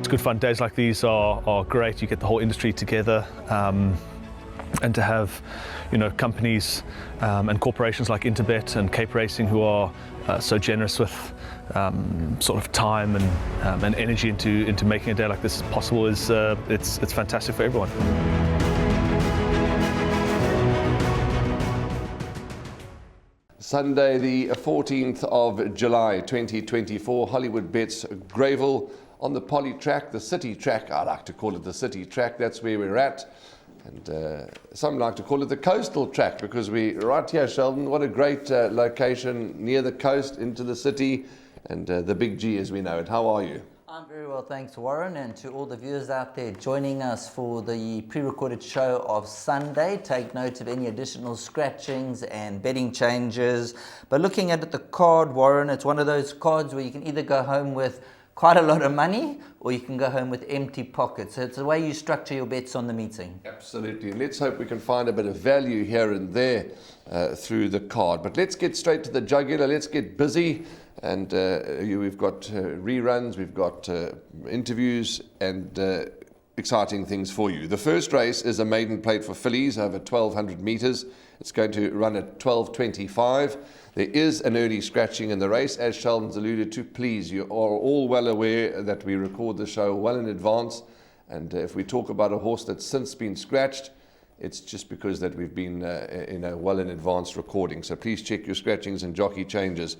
good fun. Days like these are great. You get the whole industry together, and to have, companies and corporations like Interbet and Cape Racing who are so generous with sort of time and energy into making a day like this possible is it's fantastic for everyone. Sunday, the 14th of July 2024, Hollywoodbets Greyville on the Poly track, the city track. I like to call it the city track. That's where we're at. And some like to call it the coastal track because we're right here, Sheldon. What a great location near the coast into the city and the Big G as we know it. How are you? I'm very well, thanks, Warren, and to all the viewers out there joining us for the pre-recorded show of Sunday. Take note of any additional scratchings and betting changes. But looking at the card, Warren, it's one of those cards where you can either go home with quite a lot of money or you can go home with empty pockets. So it's the way you structure your bets on the meeting. Absolutely. And let's hope we can find a bit of value here and there through the card. But let's get straight to the jugular. Let's get busy. And we've got reruns, we've got interviews and exciting things for you. The first race is a maiden plate for fillies over 1,200 metres. It's going to run at 12:25. There is an early scratching in the race, as Sheldon's alluded to. Please, you are all well aware that we record the show well in advance. And if we talk about a horse that's since been scratched, it's just because that we've been well in advance recording. So please check your scratchings and jockey changes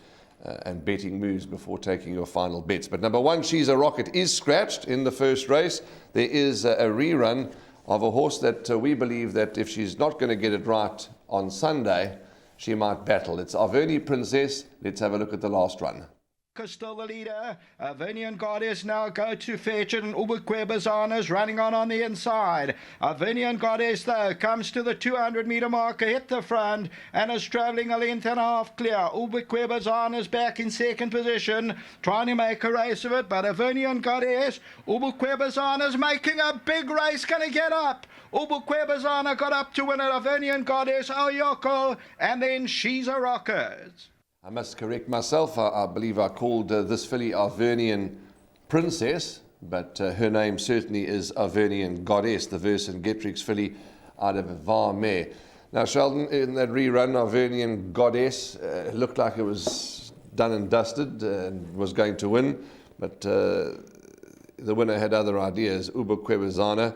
and betting moves before taking your final bets. But number one, She's a Rocket, is scratched in the first race. There is a rerun of a horse that we believe that if she's not going to get it right on Sunday, she might battle. It's Averni Princess. Let's have a look at the last run. Still the leader. Avernian Goddess now go to fetch it, and Ubukwe running on the inside. Avernian Goddess though comes to the 200-meter marker, hit the front, and is travelling a length and a half clear. Ubukwe is back in second position, trying to make a race of it, but Avernian Goddess, Ubukwe is making a big race, going to get up. Ubukwe got up to win it. Avernian Goddess, Oyoko, and then She's a Rocket. I must correct myself. I believe I called this filly Avernian Princess, but her name certainly is Avernian Goddess, the Vercingetorix filly out of Varmare. Now, Sheldon, in that rerun, Avernian Goddess looked like it was done and dusted and was going to win, but the winner had other ideas, Ubukwe.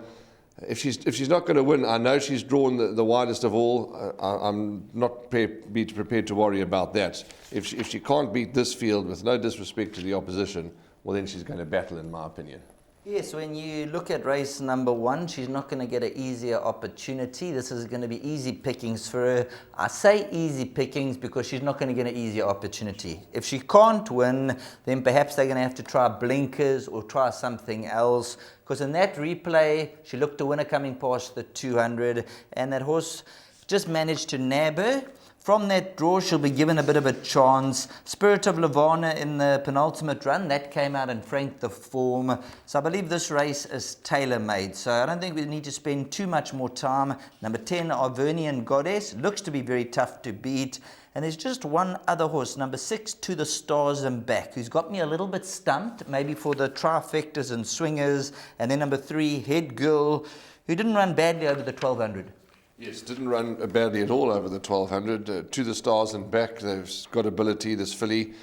If she's not going to win, I know she's drawn the widest of all. I'm not prepared to worry about that. If she can't beat this field, with no disrespect to the opposition, well, then she's going to battle, in my opinion. Yes, when you look at race number one, she's not going to get an easier opportunity. This is going to be easy pickings for her. I say easy pickings because she's not going to get an easier opportunity. If she can't win, then perhaps they're going to have to try blinkers or try something else. Because in that replay, she looked a winner coming past the 200, and that horse just managed to nab her. From that draw, she'll be given a bit of a chance. Spirit of Lavana in the penultimate run, that came out and franked the form. So I believe this race is tailor-made. So I don't think we need to spend too much more time. Number 10, Avernian Goddess, looks to be very tough to beat. And there's just one other horse, number 6, To the Stars and Back, who's got me a little bit stumped, maybe for the trifectas and swingers. And then number 3, Head Girl, who didn't run badly over the 1200. Yes, didn't run badly at all over the 1200. To the Stars and Back, they've got ability, this filly.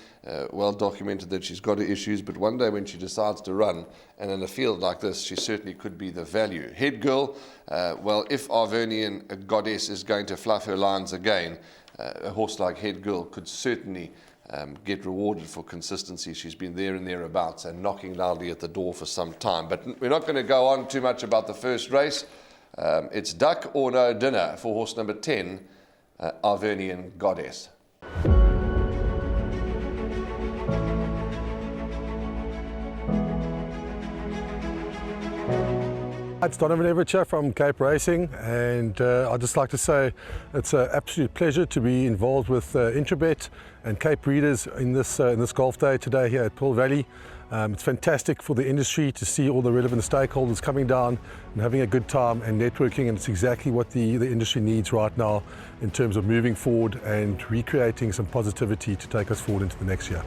Well documented that she's got her issues, but one day when she decides to run, and in a field like this, she certainly could be the value. Head Girl, well, if Avernian Goddess is going to fluff her lines again, a horse like Head Girl could certainly get rewarded for consistency. She's been there and thereabouts and knocking loudly at the door for some time. But we're not going to go on too much about the first race. It's duck or no dinner for horse number 10, Avernian Goddess. It's Donovan Everett from Cape Racing, and I'd just like to say it's an absolute pleasure to be involved with Interbet and Cape Breeders in this golf day today here at Pearl Valley. It's fantastic for the industry to see all the relevant stakeholders coming down and having a good time and networking, and it's exactly what the industry needs right now in terms of moving forward and recreating some positivity to take us forward into the next year.